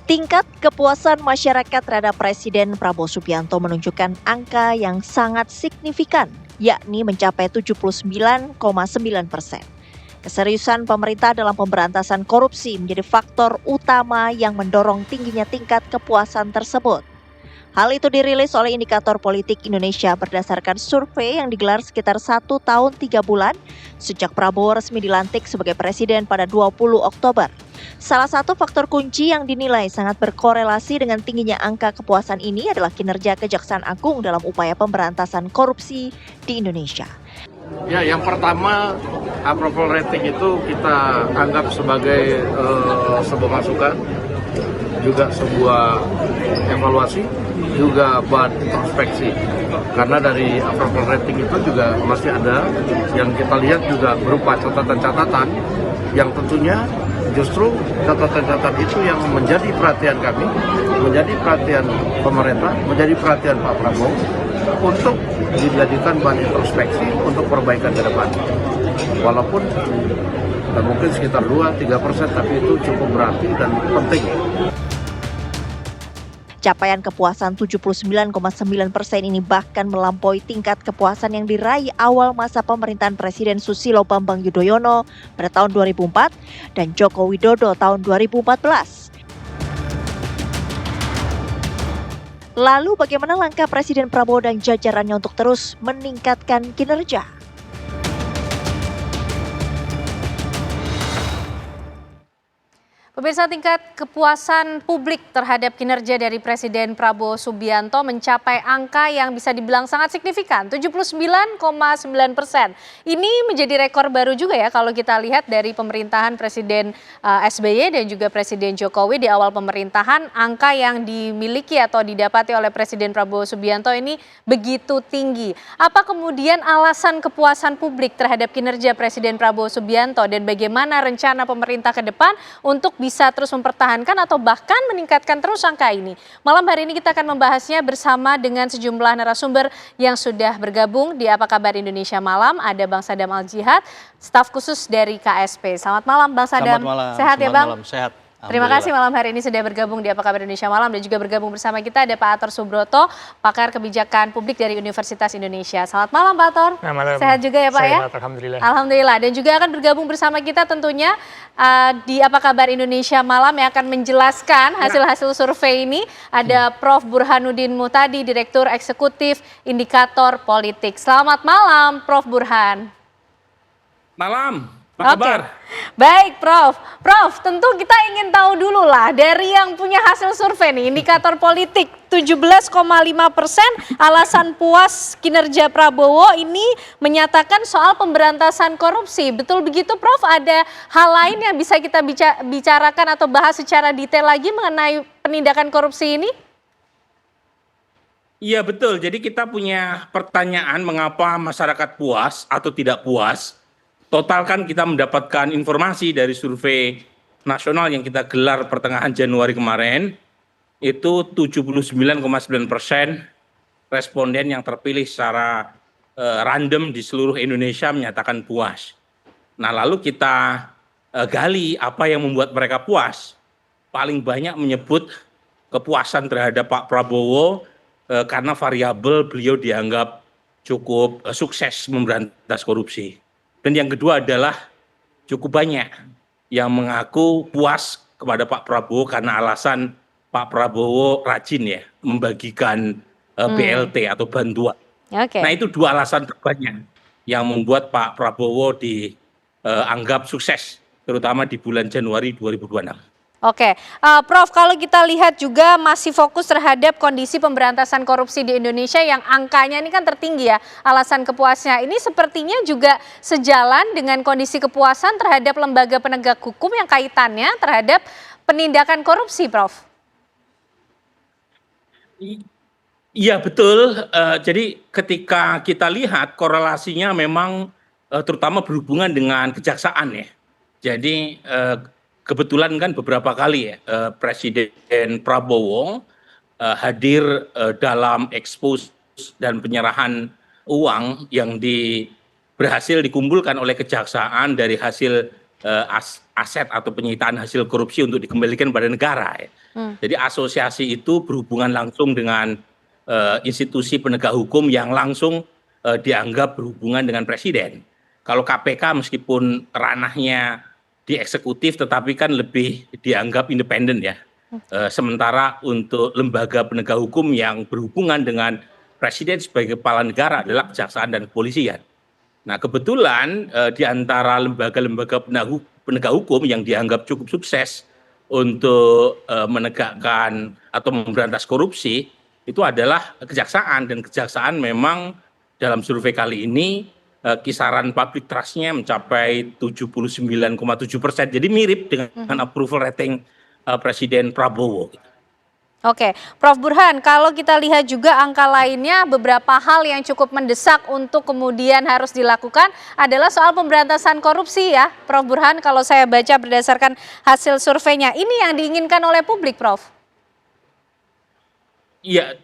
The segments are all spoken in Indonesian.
Tingkat kepuasan masyarakat terhadap Presiden Prabowo Subianto menunjukkan angka yang sangat signifikan, yakni mencapai 79,9%. Keseriusan pemerintah dalam pemberantasan korupsi menjadi faktor utama yang mendorong tingginya tingkat kepuasan tersebut. Hal itu dirilis oleh Indikator Politik Indonesia berdasarkan survei yang digelar sekitar 1 tahun 3 bulan sejak Prabowo resmi dilantik sebagai presiden pada 20 Oktober. Salah satu faktor kunci yang dinilai sangat berkorelasi dengan tingginya angka kepuasan ini adalah kinerja Kejaksaan Agung dalam upaya pemberantasan korupsi di Indonesia. Ya, yang pertama approval rating itu kita anggap sebagai sebuah masukan, juga sebuah evaluasi, juga buat introspeksi. Karena dari approval rating itu juga masih ada yang kita lihat juga berupa catatan-catatan yang tentunya justru catatan-catatan itu yang menjadi perhatian kami, menjadi perhatian pemerintah, menjadi perhatian Pak Prabowo untuk dijadikan bahan introspeksi untuk perbaikan ke depan. Walaupun mungkin sekitar 2-3%, tapi itu cukup berarti dan penting. Capaian kepuasan 79,9% ini bahkan melampaui tingkat kepuasan yang diraih awal masa pemerintahan Presiden Susilo Bambang Yudhoyono pada tahun 2004 dan Joko Widodo tahun 2014. Lalu bagaimana langkah Presiden Prabowo dan jajarannya untuk terus meningkatkan kinerja? Pemirsa, tingkat kepuasan publik terhadap kinerja dari Presiden Prabowo Subianto mencapai angka yang bisa dibilang sangat signifikan, 79,9%. Ini menjadi rekor baru juga ya kalau kita lihat dari pemerintahan Presiden SBY dan juga Presiden Jokowi di awal pemerintahan, angka yang dimiliki atau didapati oleh Presiden Prabowo Subianto ini begitu tinggi. Apa kemudian alasan kepuasan publik terhadap kinerja Presiden Prabowo Subianto dan bagaimana rencana pemerintah ke depan untuk bisa terus mempertahankan atau bahkan meningkatkan terus angka ini? Malam hari ini kita akan membahasnya bersama dengan sejumlah narasumber yang sudah bergabung di Apa Kabar Indonesia Malam. Ada Bang Sadam Al-Jihad, staf khusus dari KSP. Selamat malam Bang Sadam. Selamat malam. Sehat ya Bang? Malam. Sehat. Terima kasih malam hari ini sudah bergabung di Apa Kabar Indonesia Malam, dan juga bergabung bersama kita ada Pak Ator Subroto, pakar kebijakan publik dari Universitas Indonesia. Selamat malam Pak Ator. Malam. Sehat juga ya Pak ya? Sehat, alhamdulillah. Alhamdulillah. Dan juga akan bergabung bersama kita tentunya di Apa Kabar Indonesia Malam yang akan menjelaskan hasil-hasil survei ini. Ada Prof. Burhanuddin Muhtadi, Direktur Eksekutif Indikator Politik. Selamat malam Prof. Burhan. Malam, apa kabar? Baik Prof. Prof, tentu kita ingin tahu dulu lah dari yang punya hasil survei nih, Indikator Politik 17,5% alasan puas kinerja Prabowo ini menyatakan soal pemberantasan korupsi. Betul begitu Prof? Ada hal lain yang bisa kita bicarakan atau bahas secara detail lagi mengenai penindakan korupsi ini? Iya betul, jadi kita punya pertanyaan mengapa masyarakat puas atau tidak puas. Total kan kita mendapatkan informasi dari survei nasional yang kita gelar pertengahan Januari kemarin, itu 79,9% responden yang terpilih secara random di seluruh Indonesia menyatakan puas. Nah lalu kita gali apa yang membuat mereka puas. Paling banyak menyebut kepuasan terhadap Pak Prabowo karena variabel beliau dianggap cukup sukses memberantas korupsi. Dan yang kedua adalah cukup banyak yang mengaku puas kepada Pak Prabowo karena alasan Pak Prabowo rajin ya membagikan BLT atau bantuan. Okay. Nah itu dua alasan terbanyak yang membuat Pak Prabowo dianggap sukses, terutama di bulan Januari 2026. Oke, Prof, kalau kita lihat juga masih fokus terhadap kondisi pemberantasan korupsi di Indonesia yang angkanya ini kan tertinggi ya, alasan kepuasnya. Ini sepertinya juga sejalan dengan kondisi kepuasan terhadap lembaga penegak hukum yang kaitannya terhadap penindakan korupsi, Prof. Iya betul, jadi ketika kita lihat korelasinya memang terutama berhubungan dengan kejaksaan ya. Jadi kebetulan kan beberapa kali ya Presiden Prabowo hadir dalam ekspos dan penyerahan uang yang berhasil dikumpulkan oleh kejaksaan dari hasil aset atau penyitaan hasil korupsi untuk dikembalikan pada negara. Ya. Jadi asosiasi itu berhubungan langsung dengan institusi penegak hukum yang langsung dianggap berhubungan dengan presiden. Kalau KPK meskipun ranahnya di eksekutif, tetapi kan lebih dianggap independen ya. Sementara untuk lembaga penegak hukum yang berhubungan dengan presiden sebagai kepala negara adalah kejaksaan dan kepolisian. Nah kebetulan di antara lembaga-lembaga penegak hukum yang dianggap cukup sukses untuk menegakkan atau memberantas korupsi itu adalah kejaksaan, dan kejaksaan memang dalam survei kali ini kisaran public trust-nya mencapai 79,7%, jadi mirip dengan approval rating Presiden Prabowo. Oke, Prof. Burhan, kalau kita lihat juga angka lainnya, beberapa hal yang cukup mendesak untuk kemudian harus dilakukan adalah soal pemberantasan korupsi ya, Prof. Burhan. Kalau saya baca berdasarkan hasil surveinya, ini yang diinginkan oleh publik, Prof. Iya,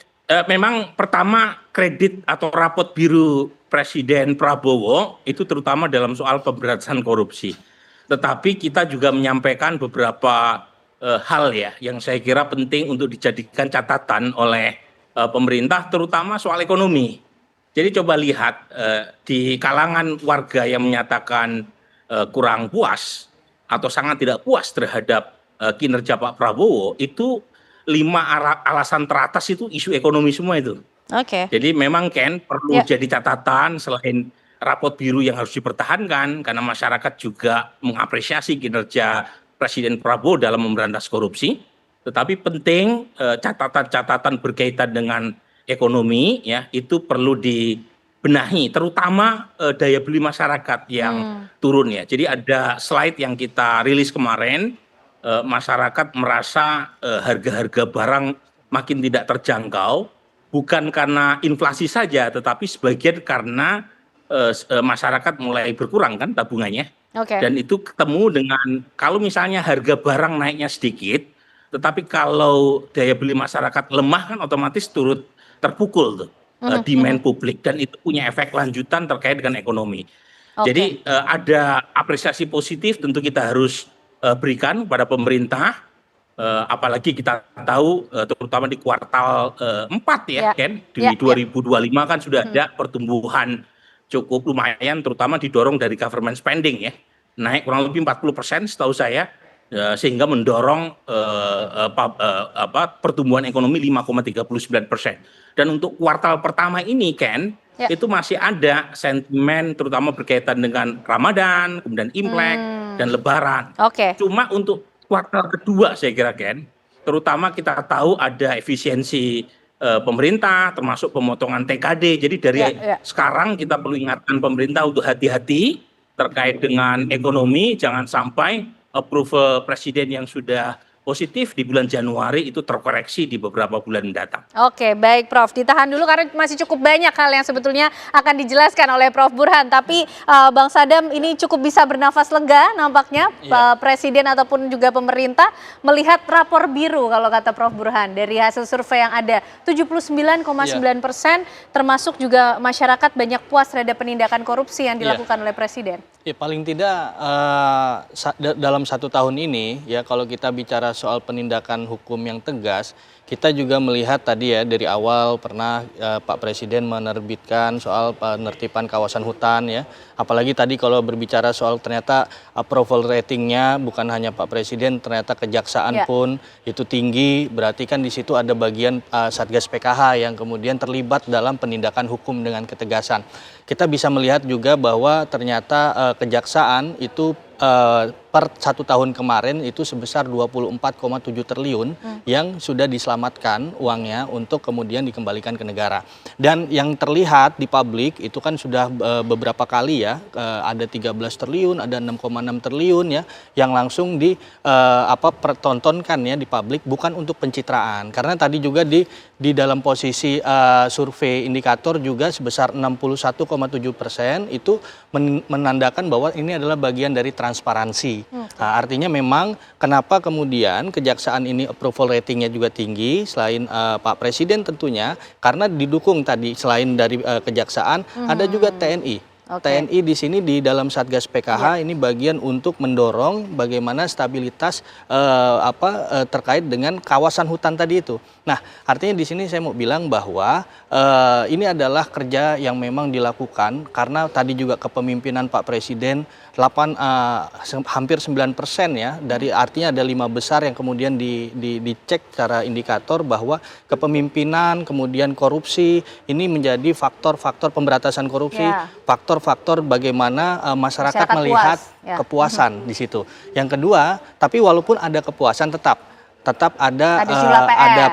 memang pertama kredit atau rapot biru Presiden Prabowo itu terutama dalam soal pemberantasan korupsi. Tetapi kita juga menyampaikan beberapa hal ya yang saya kira penting untuk dijadikan catatan oleh pemerintah, terutama soal ekonomi. Jadi coba lihat di kalangan warga yang menyatakan kurang puas atau sangat tidak puas terhadap kinerja Pak Prabowo, itu 5 alasan teratas itu isu ekonomi semua itu. Oke. Jadi memang Ken perlu jadi catatan selain rapot biru yang harus dipertahankan karena masyarakat juga mengapresiasi kinerja Presiden Prabowo dalam memberantas korupsi, tetapi penting catatan-catatan berkaitan dengan ekonomi ya itu perlu dibenahi, terutama daya beli masyarakat yang turun ya. Jadi ada slide yang kita rilis kemarin, masyarakat merasa harga-harga barang makin tidak terjangkau, bukan karena inflasi saja, tetapi sebagian karena masyarakat mulai berkurang kan tabungannya. Dan itu ketemu dengan kalau misalnya harga barang naiknya sedikit, tetapi kalau daya beli masyarakat lemah kan otomatis turut terpukul tuh demand publik, dan itu punya efek lanjutan terkait dengan ekonomi. Jadi ada apresiasi positif tentu kita harus berikan pada pemerintah, apalagi kita tahu terutama di kuartal 4 ya Ken, di 2025 kan sudah ada pertumbuhan cukup lumayan, terutama didorong dari government spending ya, naik kurang lebih 40% setahu saya, sehingga mendorong pertumbuhan ekonomi 5,39%. Dan untuk kuartal pertama ini Ken, itu masih ada sentimen terutama berkaitan dengan Ramadan, kemudian Imlek dan Lebaran. Cuma untuk kuartal kedua saya kira Ken, terutama kita tahu ada efisiensi pemerintah termasuk pemotongan TKD. Jadi dari sekarang kita perlu ingatkan pemerintah untuk hati-hati terkait dengan ekonomi, jangan sampai approval presiden yang sudah positif di bulan Januari itu terkoreksi di beberapa bulan mendatang. Oke, baik Prof. Ditahan dulu karena masih cukup banyak hal yang sebetulnya akan dijelaskan oleh Prof. Burhan. Tapi Bang Sadam ini cukup bisa bernafas lega nampaknya Presiden ataupun juga pemerintah melihat rapor biru kalau kata Prof. Burhan. Dari hasil survei yang ada 79,9%, termasuk juga masyarakat banyak puas terhadap penindakan korupsi yang dilakukan oleh Presiden. Ya paling tidak dalam 1 tahun ini ya kalau kita bicara soal penindakan hukum yang tegas, kita juga melihat tadi ya dari awal pernah Pak Presiden menerbitkan soal penertiban kawasan hutan ya. Apalagi tadi kalau berbicara soal ternyata approval ratingnya bukan hanya Pak Presiden, ternyata kejaksaan pun itu tinggi, berarti kan di situ ada bagian Satgas PKH yang kemudian terlibat dalam penindakan hukum dengan ketegasan. Kita bisa melihat juga bahwa ternyata kejaksaan itu per 1 tahun kemarin itu sebesar 24,7 triliun yang sudah diselamatkan uangnya untuk kemudian dikembalikan ke negara. Dan yang terlihat di publik itu kan sudah beberapa kali ya, ada 13 triliun, ada 6,6 triliun ya yang langsung pertontonkan ya di publik, bukan untuk pencitraan. Karena tadi juga di dalam posisi survei indikator juga sebesar 61,7% itu menandakan bahwa ini adalah bagian dari transparansi. Nah, artinya memang kenapa kemudian kejaksaan ini approval ratingnya juga tinggi selain Pak Presiden tentunya, karena didukung tadi selain dari kejaksaan ada juga TNI. TNI di sini di dalam Satgas PKH ini bagian untuk mendorong bagaimana stabilitas terkait dengan kawasan hutan tadi itu. Nah, artinya di sini saya mau bilang bahwa ini adalah kerja yang memang dilakukan karena tadi juga kepemimpinan Pak Presiden hampir 9% ya, dari artinya ada 5 besar yang kemudian dicek secara indikator bahwa kepemimpinan kemudian korupsi ini menjadi faktor-faktor pemberantasan korupsi, faktor-faktor bagaimana masyarakat melihat kepuasan di situ. Yang kedua, tapi walaupun ada kepuasan tetap ada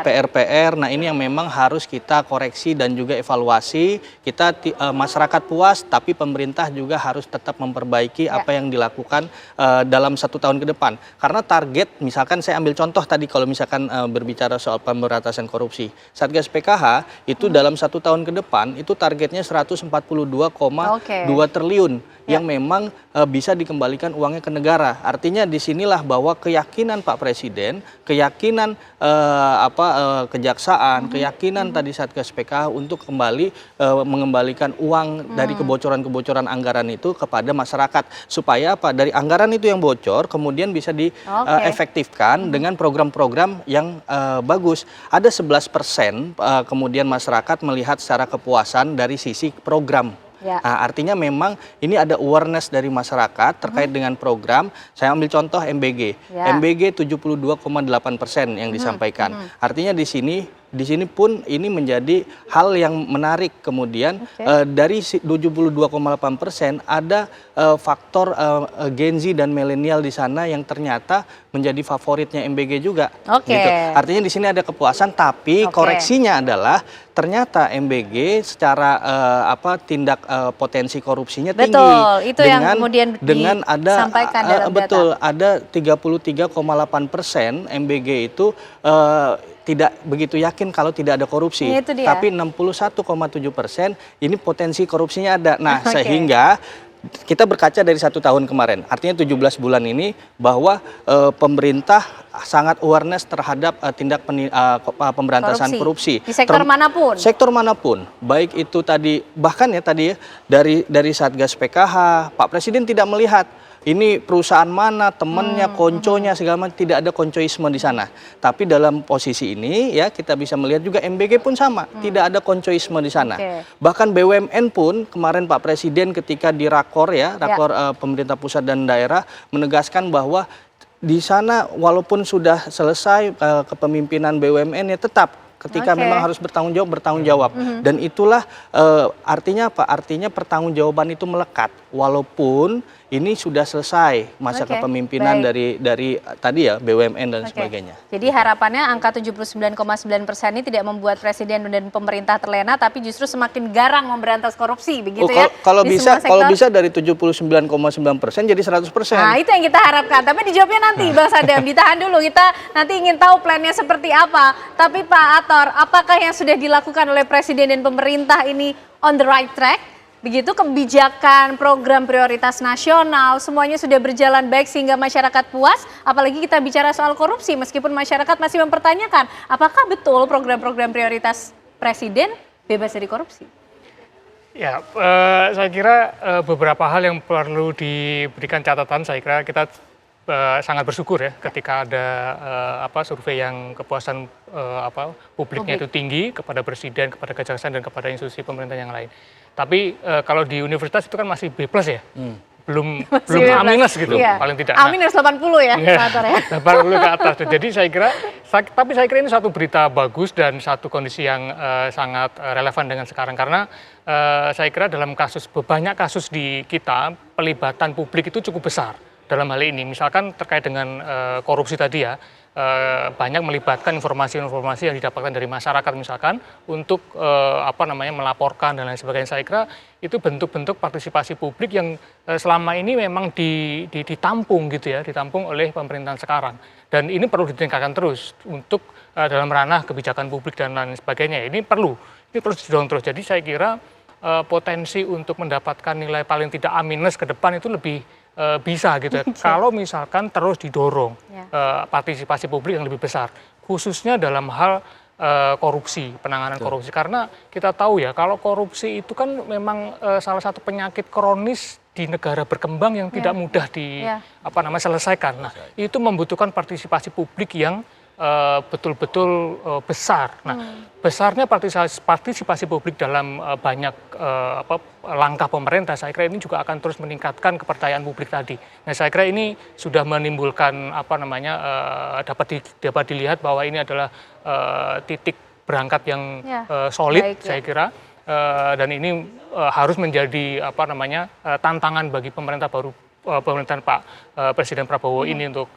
PR-PR. Nah, ini yang memang harus kita koreksi dan juga evaluasi. Kita masyarakat puas, tapi pemerintah juga harus tetap memperbaiki apa yang dilakukan dalam 1 tahun ke depan. Karena target, misalkan saya ambil contoh tadi kalau misalkan berbicara soal pemberantasan korupsi, Satgas PKH itu dalam 1 tahun ke depan itu targetnya 142,2 triliun yang memang bisa dikembalikan uangnya ke negara. Artinya disinilah bahwa keyakinan Pak Presiden, keyakinan kejaksaan, keyakinan tadi Satgas PKH untuk kembali mengembalikan uang dari kebocoran-kebocoran anggaran itu kepada masyarakat, supaya dari anggaran itu yang bocor kemudian bisa diefektifkan dengan program-program yang bagus. Ada 11% kemudian masyarakat melihat secara kepuasan dari sisi program. Nah, artinya memang ini ada awareness dari masyarakat terkait dengan program. Saya ambil contoh MBG. MBG 72,8% yang disampaikan. Artinya di sini pun ini menjadi hal yang menarik. Kemudian dari 72,8% ada faktor Gen Z dan milenial di sana yang ternyata menjadi favoritnya MBG juga. Gitu. Artinya di sini ada kepuasan, tapi koreksinya adalah ternyata MBG secara tindak potensi korupsinya tinggi. Betul, itu yang kemudian disampaikan dalam data. Ada 33,8% MBG itu tidak begitu yakin kalau tidak ada korupsi, tapi 61,7% ini potensi korupsinya ada. Nah, sehingga kita berkaca dari 1 tahun kemarin, artinya 17 bulan ini, bahwa pemerintah sangat awareness terhadap tindak pemberantasan korupsi. Di sektor manapun. Sektor manapun, baik itu tadi bahkan dari Satgas PKH, Pak Presiden tidak melihat ini perusahaan mana, temannya, konconya, segala macam, tidak ada koncoisme di sana. Tapi dalam posisi ini ya kita bisa melihat juga MBG pun sama, tidak ada koncoisme di sana. Bahkan BUMN pun kemarin Pak Presiden ketika di rakor pemerintah pusat dan daerah menegaskan bahwa di sana walaupun sudah selesai kepemimpinan BUMN ya tetap ketika memang harus bertanggung jawab. Dan itulah artinya apa? Artinya pertanggungjawaban itu melekat walaupun ini sudah selesai masa kepemimpinan dari tadi ya BUMN dan sebagainya. Jadi harapannya angka 79,9% ini tidak membuat Presiden dan pemerintah terlena, tapi justru semakin garang memberantas korupsi, begitu ya? Kalau bisa dari 79,9% jadi 100%. Nah, itu yang kita harapkan. Tapi dijawabnya nanti, Bang Sadam. Ditahan dulu, kita nanti ingin tahu plannya seperti apa. Tapi Pak Ator, apakah yang sudah dilakukan oleh Presiden dan pemerintah ini on the right track? Begitu kebijakan, program prioritas nasional, semuanya sudah berjalan baik sehingga masyarakat puas. Apalagi kita bicara soal korupsi, meskipun masyarakat masih mempertanyakan, apakah betul program-program prioritas Presiden bebas dari korupsi? Ya, saya kira beberapa hal yang perlu diberikan catatan. Saya kira kita sangat bersyukur ya ketika ada survei yang kepuasan publiknya itu tinggi kepada Presiden, kepada Kejaksaan dan kepada institusi pemerintah yang lain. Tapi kalau di universitas itu kan masih B+ ya, belum A- gitu, paling tidak. A- 80 ya, ya 80 ke atas. Jadi saya kira ini satu berita bagus dan satu kondisi yang sangat relevan dengan sekarang, karena saya kira dalam banyak kasus di kita pelibatan publik itu cukup besar dalam hal ini. Misalkan terkait dengan korupsi tadi ya, banyak melibatkan informasi-informasi yang didapatkan dari masyarakat misalkan untuk melaporkan dan lain sebagainya. Saya kira itu bentuk-bentuk partisipasi publik yang selama ini memang ditampung gitu ya, ditampung oleh pemerintahan sekarang. Dan ini perlu ditingkatkan terus untuk dalam ranah kebijakan publik dan lain sebagainya. Ini perlu didorong terus. Jadi saya kira potensi untuk mendapatkan nilai paling tidak A- ke depan itu lebih bisa gitu ya, kalau misalkan terus didorong partisipasi publik yang lebih besar, khususnya dalam hal korupsi, penanganan korupsi. Karena kita tahu ya, kalau korupsi itu kan memang salah satu penyakit kronis di negara berkembang yang tidak mudah selesaikan. Nah, itu membutuhkan partisipasi publik yang betul-betul besar. Nah, besarnya partisipasi publik dalam banyak langkah pemerintah, saya kira ini juga akan terus meningkatkan kepercayaan publik tadi. Nah, saya kira ini sudah menimbulkan dapat dilihat bahwa ini adalah titik berangkat yang solid, saya kira. Dan ini harus menjadi tantangan bagi pemerintahan Pak Presiden Prabowo ini untuk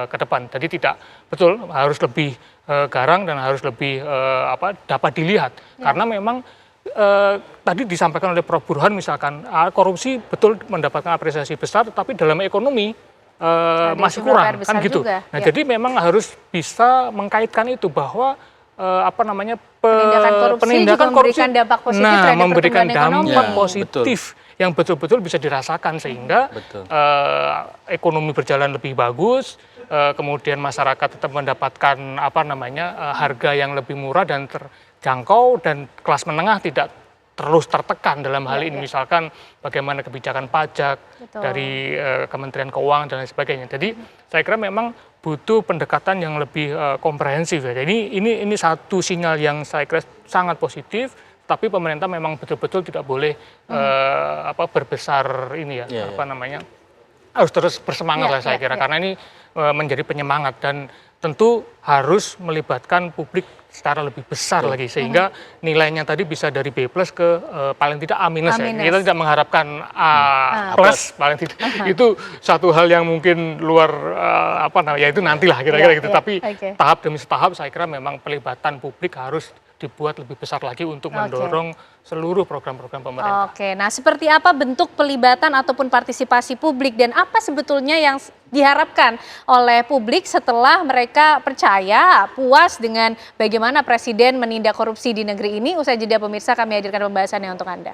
ke depan. Jadi harus lebih garang dan harus lebih dapat dilihat. Karena memang tadi disampaikan oleh Prof. Burhan misalkan korupsi betul mendapatkan apresiasi besar, tetapi dalam ekonomi masih kurang kan gitu. Nah, jadi memang harus bisa mengkaitkan itu bahwa penindakan korupsi juga memberikan dampak positif terhadap memberikan pertumbuhan dampak ekonomi. positif yang betul-betul bisa dirasakan sehingga ekonomi berjalan lebih bagus, kemudian masyarakat tetap mendapatkan harga yang lebih murah dan terjangkau, dan kelas menengah tidak terus tertekan dalam hal ini. Misalkan bagaimana kebijakan pajak dari Kementerian Keuangan dan lain sebagainya. Jadi saya kira memang butuh pendekatan yang lebih komprehensif ya. Jadi ini satu sinyal yang saya kira sangat positif, tapi pemerintah memang betul-betul tidak boleh berbesar ini ya, harus terus bersemangat lah saya kira, karena ini menjadi penyemangat dan tentu harus melibatkan publik secara lebih besar lagi, sehingga nilainya tadi bisa dari B+ ke paling tidak A-. Ya. Kita tidak mengharapkan A+, paling tidak. Itu satu hal yang mungkin luar ya itu nantilah kira-kira gitu. Tapi tahap demi tahap saya kira memang pelibatan publik harus dibuat lebih besar lagi untuk mendorong seluruh program-program pemerintah. Oke, nah seperti apa bentuk pelibatan ataupun partisipasi publik dan apa sebetulnya yang diharapkan oleh publik setelah mereka percaya, puas dengan bagaimana Presiden menindak korupsi di negeri ini? Usai jeda pemirsa, kami hadirkan pembahasannya untuk Anda.